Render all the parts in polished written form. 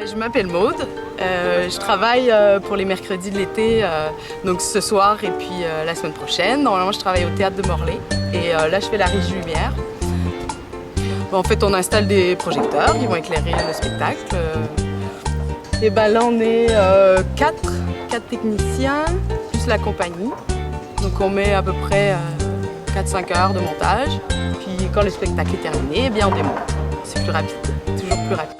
Je m'appelle Maude, je travaille pour les mercredis de l'été, donc ce soir et puis la semaine prochaine. Normalement je travaille au théâtre de Morlaix et là je fais la Régie Lumière. Bon, en fait on installe des projecteurs qui vont éclairer le spectacle. Et ben là on est 4 techniciens plus la compagnie. Donc on met à peu près 4-5 heures de montage. Puis quand le spectacle est terminé, eh bien on démonte. C'est plus rapide, toujours plus rapide.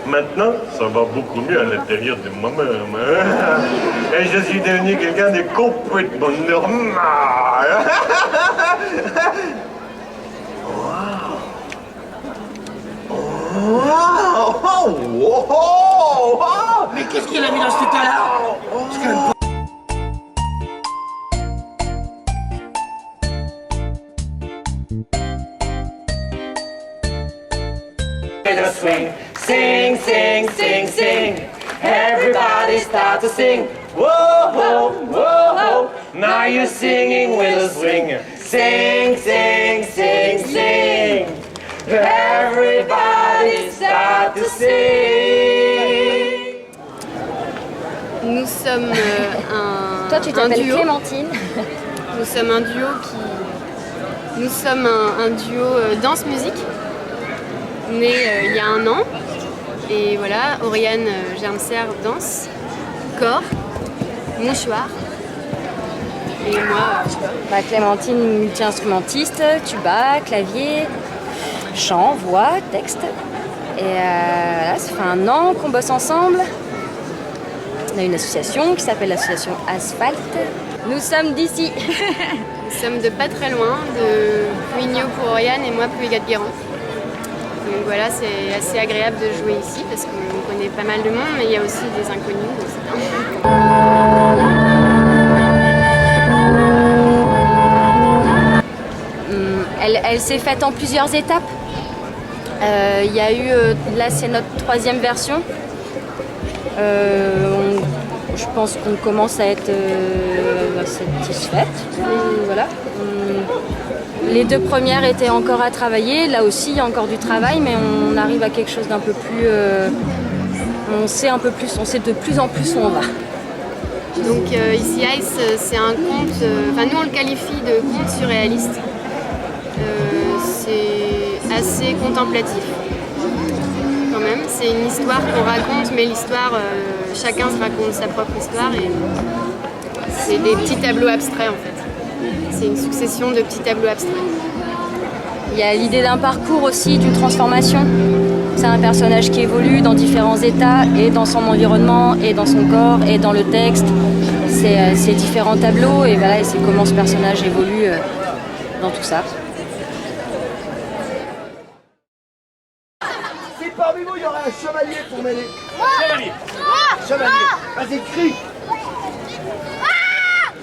Maintenant, ça va beaucoup mieux à l'intérieur de moi-même. Et je suis devenu quelqu'un de complètement normal. Mais qu'est-ce qu'il a mis dans ce cas-là? Swing, sing, sing, sing, sing. Everybody start to sing. Whoa, whoa, whoa. Now you're singing with a swing. Sing, sing, sing, sing. Everybody start to sing. Nous sommes Toi, tu t'appelles Clémentine. Nous sommes un duo Nous sommes un duo danse-musique. Né il y a 1 an. Et voilà, Oriane Germser danse, corps, mouchoir. Et moi, je sais pas. Clémentine, multi-instrumentiste, tuba, clavier, chant, voix, texte. Et là, ça fait 1 an qu'on bosse ensemble. On a une association qui s'appelle l'association Asphalte. Nous sommes d'ici. Nous sommes de pas très loin, de Puigno pour Oriane et moi Puigat-Guérand. Donc voilà, c'est assez agréable de jouer ici parce qu'on connaît pas mal de monde, mais il y a aussi des inconnus. Donc c'est bien. Elle s'est faite en plusieurs étapes. Il y a eu, là c'est notre 3e version. Je pense qu'on commence à être satisfaite. Voilà. Les 2 premières étaient encore à travailler. Là aussi, il y a encore du travail, mais on arrive à quelque chose d'un peu plus... on sait de plus en plus où on va. Donc ici Ice, c'est un conte... nous, on le qualifie de conte surréaliste. C'est assez contemplatif, quand même. C'est une histoire qu'on raconte, mais l'histoire, chacun se raconte sa propre histoire. Et c'est des petits tableaux abstraits, en fait. C'est une succession de petits tableaux abstraits. Il y a l'idée d'un parcours aussi, d'une transformation. C'est un personnage qui évolue dans différents états, et dans son environnement, et dans son corps, et dans le texte. C'est différents tableaux, et voilà, c'est comment ce personnage évolue dans tout ça. Si parmi vous, il y aurait un chevalier pour m'aider. Chevalier. Chevalier. Vas-y, crie.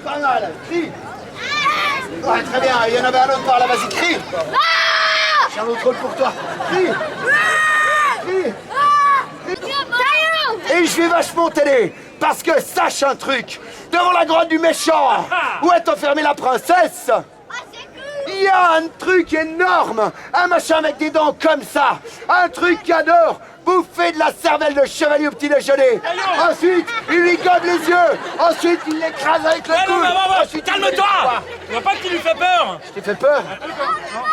Pas mal, crie. Ouais, très bien, il y en avait un autre par là, vas-y, crie. J'ai un autre rôle pour toi. Crie. Crie. Et je vais vachement t'aider, parce que sache un truc, devant la grotte du méchant, où est enfermée la princesse, il y a un truc énorme, un machin avec des dents comme ça, un truc qui adore bouffer de la cervelle de chevalier au petit déjeuner. Ensuite, il lui gobe les yeux. Ensuite, il l'écrase avec le coude. Calme-toi. Tu vois pas qu'il lui fait peur? Je t'ai fait peur?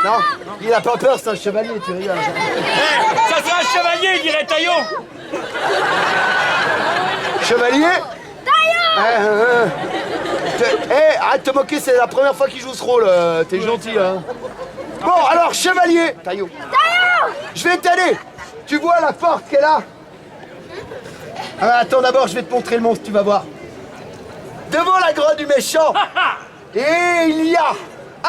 Non, il a pas peur, c'est un chevalier, tu rigoles. Ça c'est un chevalier, il dirait Taillon. Chevalier? Taillon. Arrête de te moquer, c'est la première fois qu'il joue ce rôle. T'es gentil, hein. Bon, alors, chevalier. Taillon. Je vais t'aider. Tu vois la porte qu'elle a? Attends, d'abord, je vais te montrer le monstre, tu vas voir. Devant la grotte du méchant, et il y a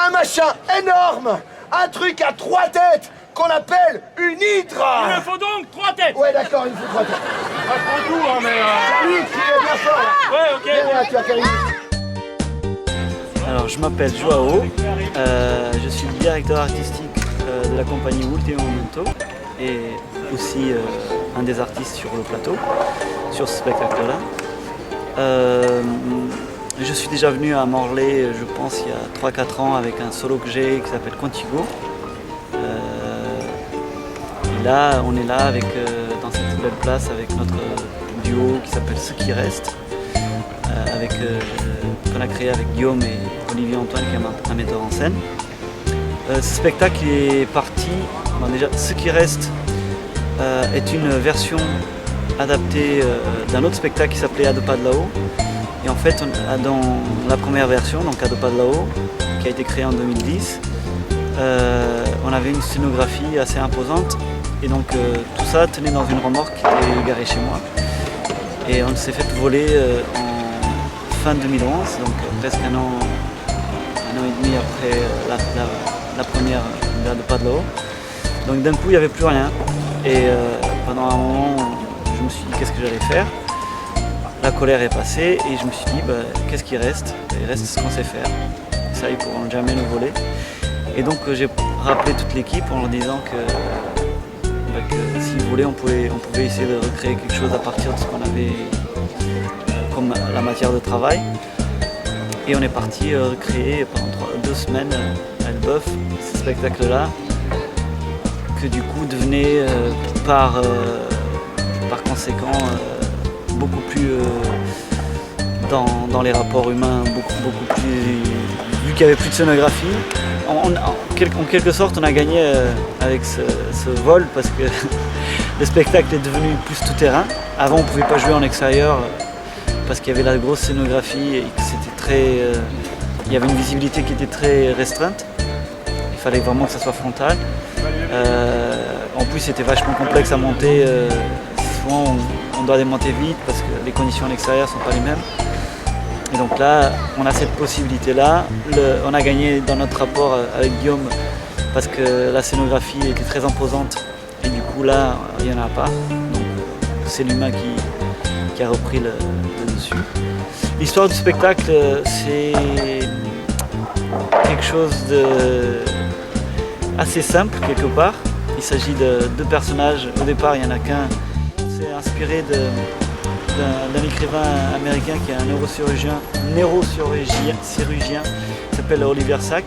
un machin énorme, un truc à 3 têtes qu'on appelle une hydre. Il me faut donc 3 têtes. Ouais, d'accord, il me faut 3 têtes. Pas trop tout, hein, mais... C'est lui qui est bien fort, là. Ouais, ok. Viens là, tu vas faire une... Alors, je m'appelle Joao, je suis le directeur artistique de la compagnie Ultimo Momento et aussi un des artistes sur le plateau, sur ce spectacle-là. Je suis déjà venu à Morlaix, je pense, il y a 3-4 ans avec un solo que j'ai qui s'appelle Contigo. Et là, on est là dans cette belle place avec notre duo qui s'appelle Ce qui reste, qu'on a créé avec Guillaume et Olivier Antoine qui est un metteur en scène. Ce spectacle est parti, déjà Ce qui reste est une version adaptée d'un autre spectacle qui s'appelait À deux pas de là-haut. Et en fait, dans la première version, donc À deux pas de là-haut, qui a été créée en 2010, on avait une scénographie assez imposante. Et donc tout ça tenait dans une remorque qui était garée chez moi. Et on s'est fait voler en fin 2011, donc presque un an et demi après la première à deux pas de là-haut. Donc d'un coup, il n'y avait plus rien. Et pendant un moment, je me suis dit qu'est-ce que j'allais faire. La colère est passée et je me suis dit qu'est-ce qui reste? Il reste ce qu'on sait faire. Ça, ils ne pourront jamais nous voler. Et donc j'ai rappelé toute l'équipe en leur disant que s'ils voulaient, on pouvait essayer de recréer quelque chose à partir de ce qu'on avait comme la matière de travail. Et on est parti recréer pendant 2 semaines à Elbeuf ce spectacle-là, que du coup devenait par conséquent beaucoup plus dans les rapports humains, beaucoup plus, vu qu'il n'y avait plus de scénographie. En quelque sorte, on a gagné avec ce vol parce que le spectacle est devenu plus tout-terrain. Avant, on ne pouvait pas jouer en extérieur parce qu'il y avait la grosse scénographie et que il y avait une visibilité qui était très restreinte. Il fallait vraiment que ça soit frontal. En plus, c'était vachement complexe à monter. Souvent, on doit démonter vite parce que les conditions à l'extérieur ne sont pas les mêmes. Et donc là, on a cette possibilité-là. On a gagné dans notre rapport avec Guillaume parce que la scénographie était très imposante et du coup là, il n'y en a pas. Donc c'est l'humain qui a repris le dessus. L'histoire du spectacle, c'est quelque chose de assez simple quelque part. Il s'agit de 2 personnages. Au départ, il n'y en a qu'un. C'est inspiré d'un écrivain américain qui est un neurochirurgien qui s'appelle Oliver Sacks,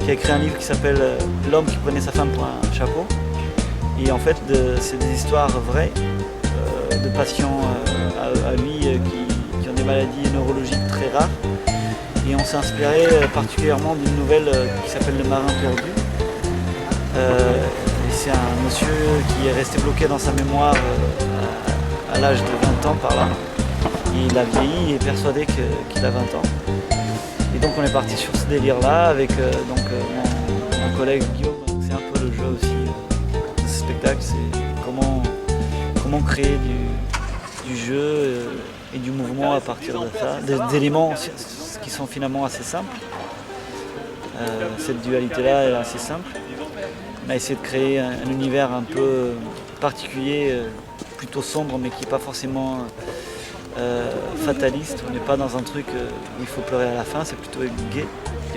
qui a écrit un livre qui s'appelle L'homme qui prenait sa femme pour un chapeau. Et en fait, c'est des histoires vraies de patients à lui qui ont des maladies neurologiques très rares. Et on s'est inspiré particulièrement d'une nouvelle qui s'appelle Le Marin perdu. Et c'est un monsieur qui est resté bloqué dans sa mémoire à l'âge de 20 ans par là. Il a vieilli, il est persuadé qu'il a 20 ans. Et donc on est parti sur ce délire-là avec mon collègue Guillaume. C'est un peu le jeu aussi de ce spectacle, c'est comment créer du jeu et du mouvement à partir de ça. Des éléments qui sont finalement assez simples. Cette dualité-là est assez simple. On a essayé de créer un univers un peu particulier, plutôt sombre, mais qui n'est pas forcément fataliste. On n'est pas dans un truc où il faut pleurer à la fin, c'est plutôt gai.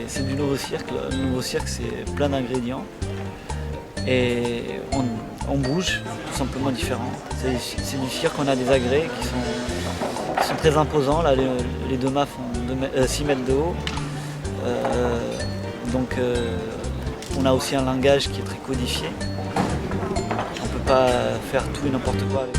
C'est du nouveau cirque. Le nouveau cirque, c'est plein d'ingrédients. Et on bouge, tout simplement différent. C'est du cirque, on a des agrès qui sont très imposants. Là, les 2 mâts font 6 mètres de haut. Donc on a aussi un langage qui est très codifié. On ne peut pas faire tout et n'importe quoi avec.